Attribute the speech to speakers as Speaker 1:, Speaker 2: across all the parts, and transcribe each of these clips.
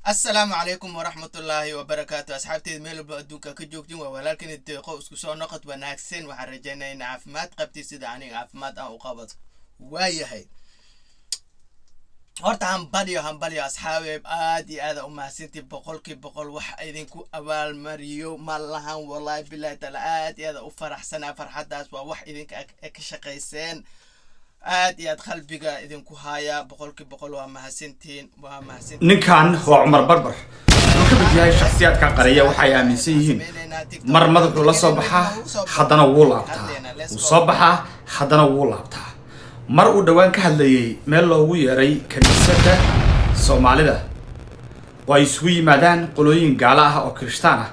Speaker 1: السلام عليكم ورحمة الله وبركاته أصحابتي ميلو بأدوكا كجوكتين ولكن الدقو اسكسو نقط وناكسين وحرجينا إن عافمات قبتي سيداني عافمات أو قبط وايهي horta hambalyo asxaabeeb aad iyo aad u mahadsantii boqolkiiba boqol wax idinku abaalmariyo ma lahan wallahi billahi taala aad iyo aad u faraxsanaa farxadaas waa wax idinka ka shaqayseen aad iyo aad qalbiga idinku haya boqolkiiba boqol waa mahadsantiin
Speaker 2: ninkan waa Cumar Barbar wuxuu ka yahay shakhsiyaadka qariya waxay aaminsan yihiin mar madaxu la soo baxaa haddana wuu laabtaa uu soo baxaa haddana wuu laabtaa mar uu dhawaan ka hadlayay meel loogu yeeray kaniisadda Soomaalida way isugu yimaadaan qolooyin gaala ah oo Kirishtaan ah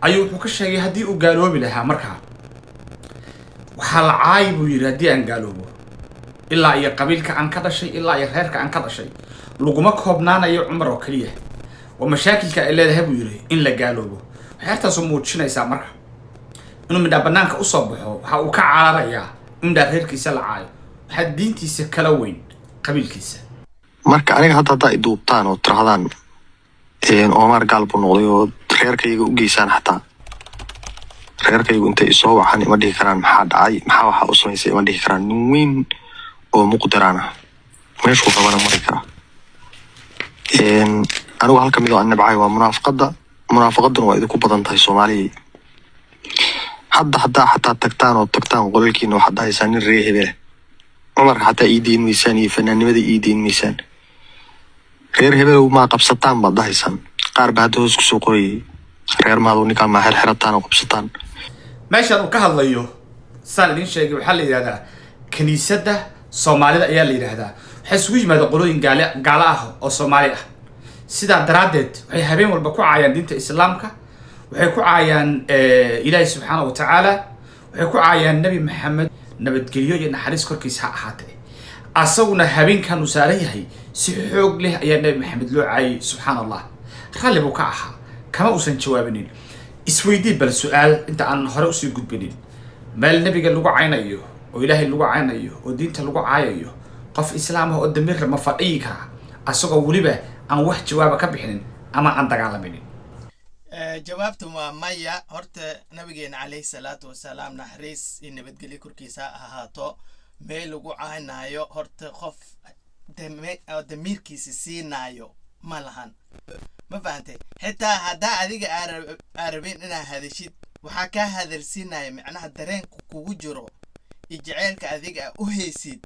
Speaker 2: ayuu wuxuu ka sheegay haddii uu gaaloobi lahaa markaa waxa la caay buu yiri haddii aan gaaloobo ilaa iyo qabiilka aan ka dhashay ilaa iyo reerka aan ka dhashay laguma koobnaanayo Cumar oo kaliya oo mashaakilka ay leedahay buu yiri in la gaaloobo waxaartaas oo muujinaysa markaa inuu midda banaanka u soo baxo waxa uu ka caararayaa in reerkiisa la caayo حدينتيسا كلا وين قبيلكيسا
Speaker 3: marka aniga hadda ay duubtaan oo tirahdaan Omar galbo noqday oo reerkayga u geysaan xataa reerkaygu intay soo waxaan ima dhigi karaan maxaa dhacay maxaa waxa u samaysay ima dhigi karaan nin weyn oo muqdarana meeshu qabana mari kara anigu halka mid oo aan nabcay waa munaafaqaduna waa idinku badan tahay Soomaaliya hadda xataa tagtaan qolkiina waxa dhahaysan nin reer hebel عمر حتى إيدين ميسان يفنان ماذا إيدين ميسان غير هبل وما قبسطان بضايسان قارب هادوس كسوقي غير ما ظني كان مع حرطان وقبسطان
Speaker 2: ماشي أنا كهذا يو سالين شيء وحل هذا كنيسة Soomaalida ayaa la yiraahdaa xiswiij ma qolooyin gaala ah oo Soomaali ah sida daraadeed waxay habeen walba ku caayaan diinta Islaamka waxay ku caayaan Ilaahay subhanahu wa ta'ala waxay ku caayaan Nabi Maxamed nabadgelyo iyo naxariis korkiisa ha ahaatee asaguna habeenkan uu saaran yahay si xoog leh ayaa Nabi Maxamed loo caayay subhanallah raalli buu ka ahaa kama uusan jawaabinin isweydii bal su'aal inta aan hore u sii gudbinin meel nabiga lagu caynayo oo Ilaahay lagu caynayo oo diinta lagu caayayo qof islaam ah oo damir ma fadhiyi kara asagoo waliba aan wax jawaab ka bixinin ama aan dagaalamin
Speaker 1: jawaabtu waa maya horta nabigeena calayhi salaatu wasalaam naxariis in nabadgelyo korkiisa ahaato meel lagu caanayo horta qof damiirkiisa siinaayo ma lahan ma fahantay xitaa haddaa adiga arabin inaad hadashid waxaa kaa hadalsiinaya macnaha dareenku kugu jiro ijaceelka adiga u haysid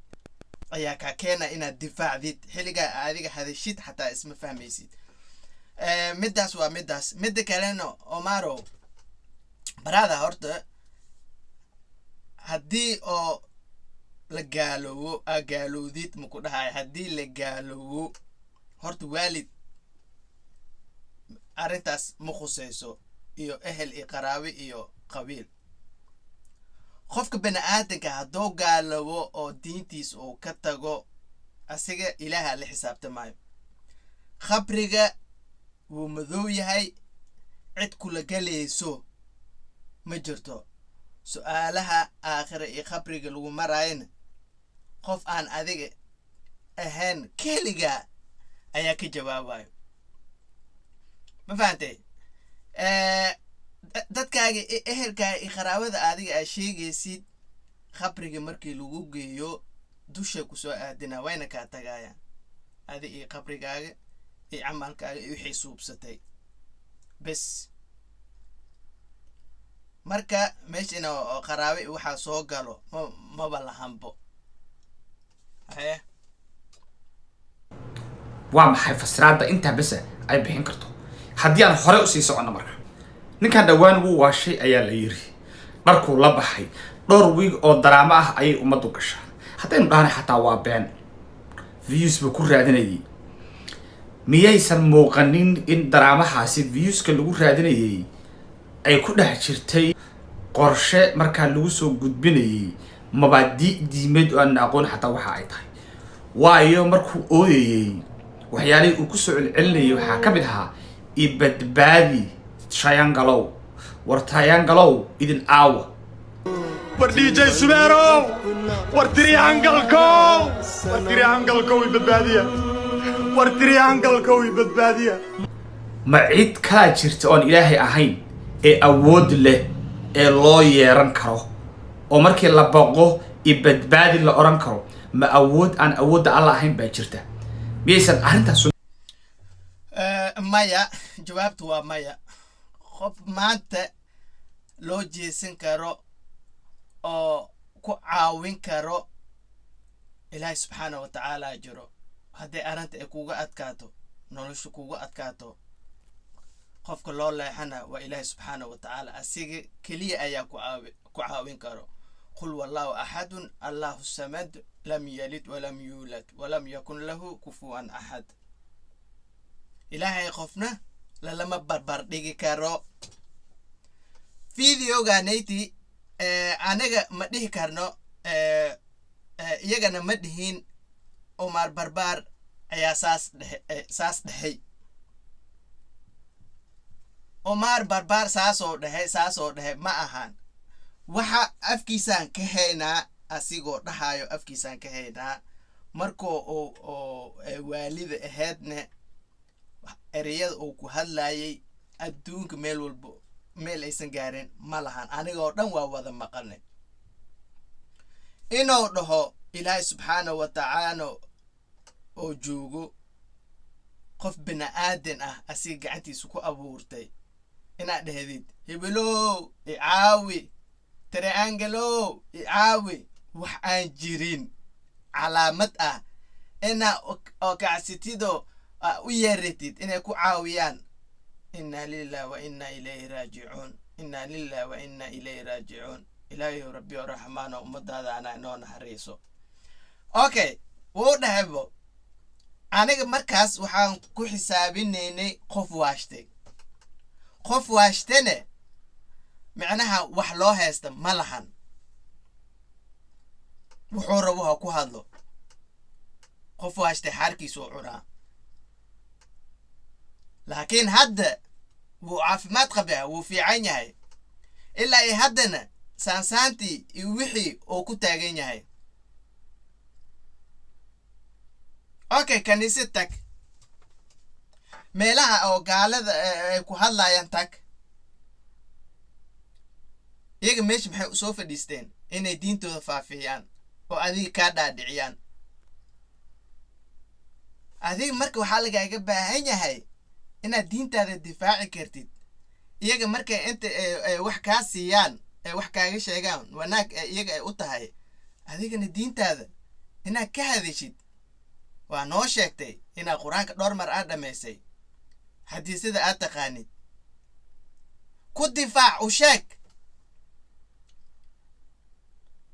Speaker 1: ayaa kaa keena inaad difaacdid xilliga adiga hadashid xataa isma fahmaysid midaas waa midaas midda kalena Omaro barada horta haddii oo la gaalowdid ma ku dhahay haddii la gaaloowo horta waalid arrintaas ma khusayso iyo ehel iyo qaraawi iyo qabiil qofka bani'aadanka hadduu gaaloowo oo diintiis uu ka tago asiga ilaaha la xisaabtamayo khabriga wuu madow yahay cid kula galayso ma jirto su'aalaha aakhira iyo khabriga lagu marayna qof aan adiga ahayn keliga ayaa ka jawaabayo ma fahantay dadkaaga ehelkaaga iyo qaraabada adiga aad sheegaysid khabriga markii lagu geeyo dusha ku soo aadina wayna kaa tagayaan adiga iyo khabrigaaga iyo camalkaaga iyo wixii suubsatay bes marka meeshana oo qaraabe waxa soo galo maba lahanbo
Speaker 2: waa maxay fasraada inta bas ay bixin karto haddii aan hore u sii socono marka ninkan dhawaan wuu waashay ayaa la yiri markuu la baxay dhowr wiig oo daraama ah ayay umadu gashaa haddaynu dhahnay xataa waa been views buu ku raadinayay miyaysan muuqanin in daraamahaasi viewska lagu raadinayay ay ku dhex jirtay qorshe markaa lagu soo gudbinayay mabaadi diimeed oo aan aqoon xataa waxa ay tahay waayo markuu ooyayay waxyaalay uu ku soo celcelinayay waxaa ka mid ahaa ibadbaadi triangalow war triangalow idin aawa
Speaker 4: war DJ Subero war triangalow ibadbaadiya war triangalow ibadbaadiya
Speaker 2: ma cid kala jirta oon ilaahay ahayn ee awood leh ee loo yeeran karo oo markii la boqo ibadbaadi la oran karo ma awood aan awoodda alla ahayn baa jirta miyaysan arrintaas
Speaker 1: maya jawaabtu waa maya qof maanta loo jeesan karo oo ku caawin karo ilaahay subxaanahu wa tacaala jiro haddii arrinta ay kuga adkaato nolosha kuga adkaato qofka loo leexana waa ilaahay subxaanahu wa tacaala asiga keliya ayaa ku caawin karo qul wallahu axadun allahu samad lam yalid walam yuulad walam yakun lahu kufuwan axad ilaahay qofna lalama barbar dhigi karo videogaanayti anaga ma dhihi karno iyagana ma dhihin Omar Barbar ayaa saas dhexay Omar Barbar saasoo dhexe ma ahaan waxa afkiisaan ka haynaa asigoo dhahayo afkiisaan ka haynaa markoo oo waalida ahaydna ereyada uu ku hadlayay adduunka meel walbo meel aysan gaarin ma lahan anigoo dhan waa wada maqalnay inuu dhaho ilaahay subxaanahu wa tacaala oo joogo qof bini'aadan ah asiga gacantiisa ku abuurtay inaad dhahdid hebelow icaawi triangelow icaawi wax aan jirin calaamad ah inaa oo kacsitido u yeeratid inay ku caawiyaan inna lillahi wa inna ilayhi raajicuun inna lillahi wa inna ilayhi raajicuun ilaahay rabbi raxmaan oo ummadaada ana inoo naxariiso okay wuu dhahaybo aniga markaas waxaan ku xisaabinaynay qof waashtene macnaha wax loo haysta ma lahan wuxuu rabo ha ku hadlo qof waashtay xaarkiisu cunaa laakiin hadda wuu caafimaad qabaa wuu fiican yahay ilaa ay haddana saansaantii iyo wixii uu ku taagan yahay okay kaniisad tag meelaha oo gaalada ay ku hadlayaan tag iyaga meesha maxay soo fadhiisteen inay diintooda faafiyaan oo adiga kaa dhaadhiciyaan adiga marka waxaa lagaaga baahan yahay inaad diintaada difaaci kartid iyaga markay inta wax kaa siiyaan wax kaaga sheegaan wanaag iyaga ay u tahay adigana diintaada inaad ka hadashid waa noo sheegtay inaad qur-aanka dhowr mar aad dhamaysay xadiisada aad taqaanid ku difaac u sheeg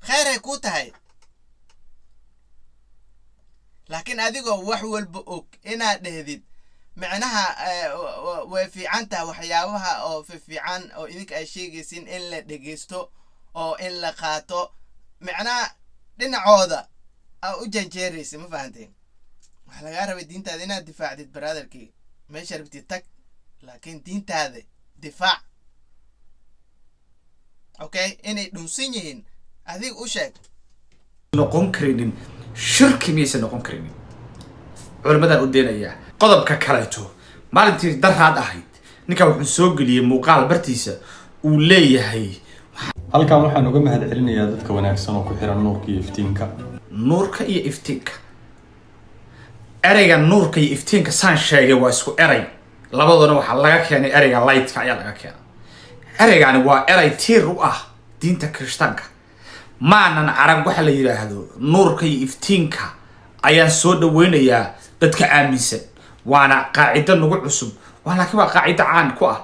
Speaker 1: khayray ku tahay laakiin adigoo wax walba og inaad dhahdid macnaha way fiican tahay waxyaabaha oo fiican oo idinka ay sheegaysin in la dhegeysto oo in la qaato macnaha dhinacooda u janjeeraysa ma fahanteen waxa laga rabay diintaada inaad difaacdid brotherkii meesha rabtid tag laakiin diintaada difaac okay inay dhunsan yihiin adiga u sheeg
Speaker 2: noqon karinin shirki miyaysan noqon karinin culimadan u deenayaa qodobka kaleeto maalintii daraad ahayd ninkan wuxuu soo geliyey muuqaal bartiisa uu leeyahay
Speaker 5: halkan waxaan uga mahad celinayaa dadka wanaagsan oo ku xiran nuurka iyo iftiinka ereyga nuurka iyo iftiinka saan sheegay waa isku erey labaduna waxaa laga keenay ereyga lightka ayaa laga keenay ereygani waa erey tiir u ah diinta kirishtaanka maanan arag waxa la yiraahdo nuurka iyo iftiinka ayaan soo dhaweynayaa dadka aaminsan waana qaacido nagu cusub laakiin waa qaacido caan ku ah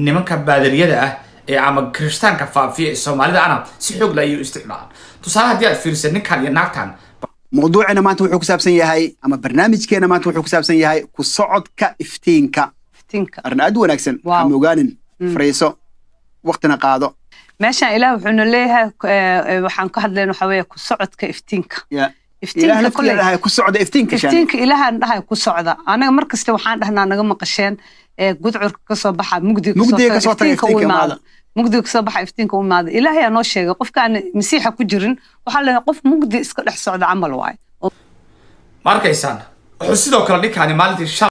Speaker 5: nimanka baadariyada ah ee ama kirishtaanka faafiya ee Soomaalida ana si xoog la iyo isticmaalaan tusaale haddii aad fiiriso ninkan iyo naagtan
Speaker 6: موضوعنا ما انت وحو كسابسن ياهي اما برنامجكينا ما انت وحو كسابسن ياهي كسعودك افتينكا ارنا اد وناغسن حموغانين فريسو وقتنا قادو
Speaker 7: ماشي إله وحنا ليها وحن كهدلين وحويه كسعودك افتينكا
Speaker 6: إفتينكا كلها كسعود افتينكا
Speaker 7: افتينكا إله نحن كسعودة أنا مركز وحنا دهنا نجمع قشين جذع كصباح مجدي
Speaker 6: افتينكا وماذا
Speaker 7: مجدي كصباح افتينكا وماذا إلهي أنا شيء قف كان مسيحة كجرين وحلا قف مجدي إسكت حسعود عمل واي
Speaker 2: markaysaan wuxuu sidoo kale ninkaani maalintii shal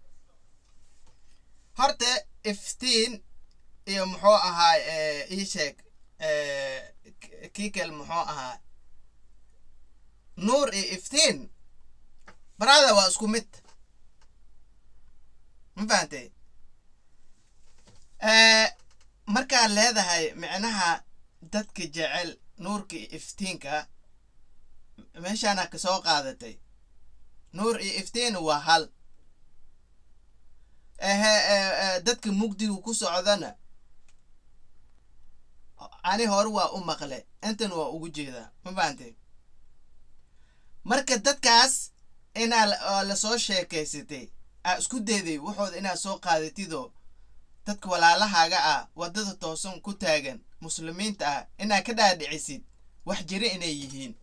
Speaker 1: horta iftiin iyo muxuu ahaa ii sheeg kiikel muxuu ahaa nuur iyo iftiin brother waa isku mid ma fahantay markaa leedahay micnaha dadka jecel nuurka iyo iftiinka meeshaana ka soo qaadatay nuur iyo iftiin waa hal dadka mugdiga ku socdana ani hore waa u maqle intan waa ugu jeedaa ma fahantay marka dadkaas inaa la soo sheekaysatay aa isku dayday waxooda inaad soo qaadatidoo dadka walaalahaaga ah waddada toosan ku taagan muslimiinta ah inaad ka dhaadhicisid wax jira inay yihiin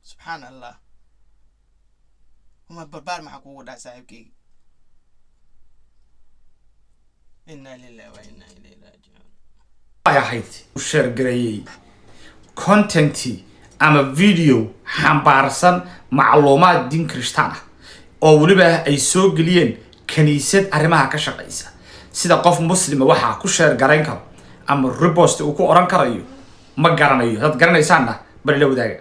Speaker 1: subxaan allah uma barbaar maxaa kugu dhaca saaxiibkayga inna lillahi wa inna ilayhi raajicuun
Speaker 5: ay ahayd u sheergareeyey content ama video xambaarsan macluumaad diin kristaan ah oo weliba ay soo geliyeen kaniisad arrimaha ka shaqaysa sida qof muslima waxaa ku sheergarayn karo ama repost uu ku oran karayo ma garanayo dad garanaysaanna bal la wadaaga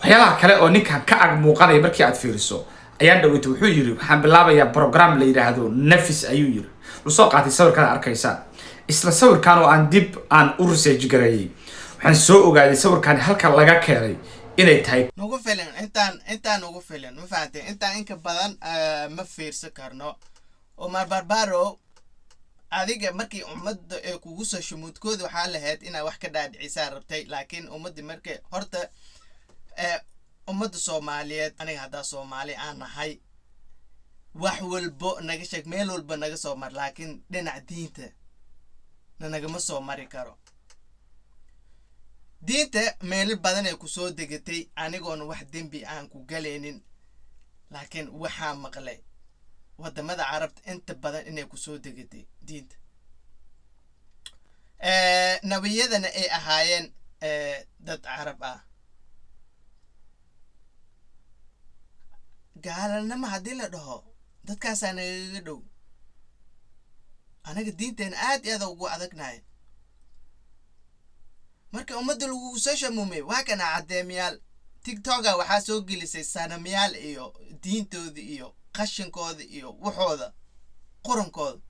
Speaker 5: waxyaalaha kale oo ninkan ka ag muuqanaya markii aad fiiriso ayaan dhaweyta wuxuu yiri waxaan bilaabayaa program la yiraahdo nafis ayuu yiri soo qaatay sawirkan arkaysaa isla sawirkan oo aan dib aan u research gareeyay waxaan soo ogaaday sawirkan halka laga keenay inay tahay
Speaker 1: nagu filan intaan nagu filan ma fahantay intaan inka badan ma fiirsan karno Omar Barbaro adiga markii ummadda ee kugu soo shumuudkooda waxaa lahayd inaa wax ka dhaadhicisaa rabtay laakiin ummadda markay horta ummadda Soomaaliyeed aniga hadda Soomaali aan nahay wax walbo naga sheeg meel walba naga soo mar laakiin dhinac diinta nagama soo mari karo diinta meel badan ay ku soo degatay anigoon wax dembi aan ku galeynin laakiin waxaa maqlay wadamada carabta inta badan inay ku soo degatay diinta nabiyadana ay ahaayeen dad carab ah gaalanama haddii la dhaho dadkaasaa nagaga dhow anaga diinteena aad iyo aad ugu adagnahay marka ummadda lagu soo shamuumay waa kana cadeemiyaal tiktoka waxaa soo gelisay sanamyaal iyo diintooda iyo qashinkooda iyo waxooda qurankooda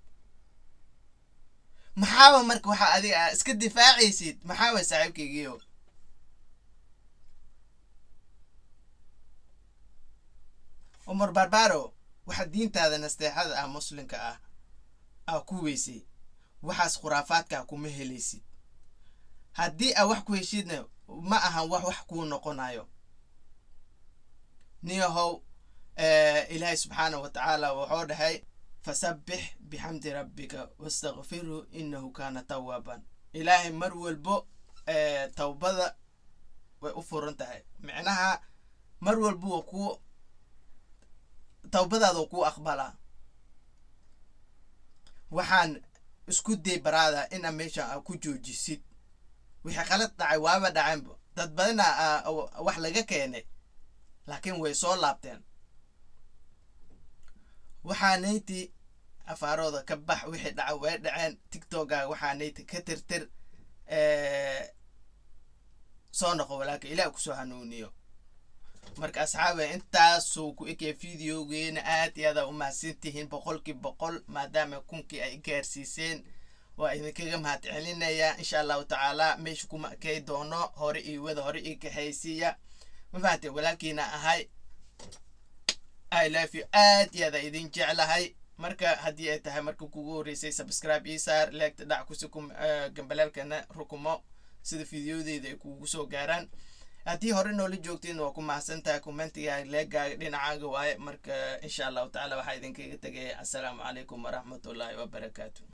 Speaker 1: maxaa marka waxa adiga iska difaacaysid maxaa way saaxiibkaygiyo Omar Barbaro waxa diintaada nasteexada ah muslimka ah ku weysay waxaas khuraafaadka kuma helaysid haddii wax ku heshidna ma ahan wax ku noqonayo niyahow ilaahay subxaanahu wa tacaala wuxuu dhahay fasabbix bihamdi rabbika wastaghfirhu innahu kaana tawwaban ilaahay mar walbo tawbada way u furan tahay macnaha mar walbo ku tawbadaada ku aqbala waxaan isku day barada in meesha ku joojisid wixii qalad dhacay waaba dhaceen dad badan wax laga keenay laakiin way soo laabteen waxaanayti afaarooda ka bax wixii dhacay way dhaceen tiktoka waxaanayti ka tirtir soo noqo walaakiin ilaahay ku soo hanuuniyo marka asxaabe intaasoo ku ekay videogeena aad iyo aad u mahadsantihiin 100% maadaama kunkii ay gaarsiiseen waa idinkaga mahadcelinaya insha Allah taala meesha kuma kay doono hore iyo wada hore ii kahaysiya ma fahamtay walaalkiina ahay I love you aad iyo aad idin jeclahay marka haddii ay tahay marka kugu horeysay subscribe ii saar like dhac ku sukum gambalaalkana rukumo sida videodeeda ay kugu soo gaaraan haddii hore noola joogtiin waa ku mahadsantahay commentiga leegaaga dhinacaaga waaye marka insha Allah taala waxaa idinkaga tagay assalaamu calaykum waraxmatullaahi wabarakaatuh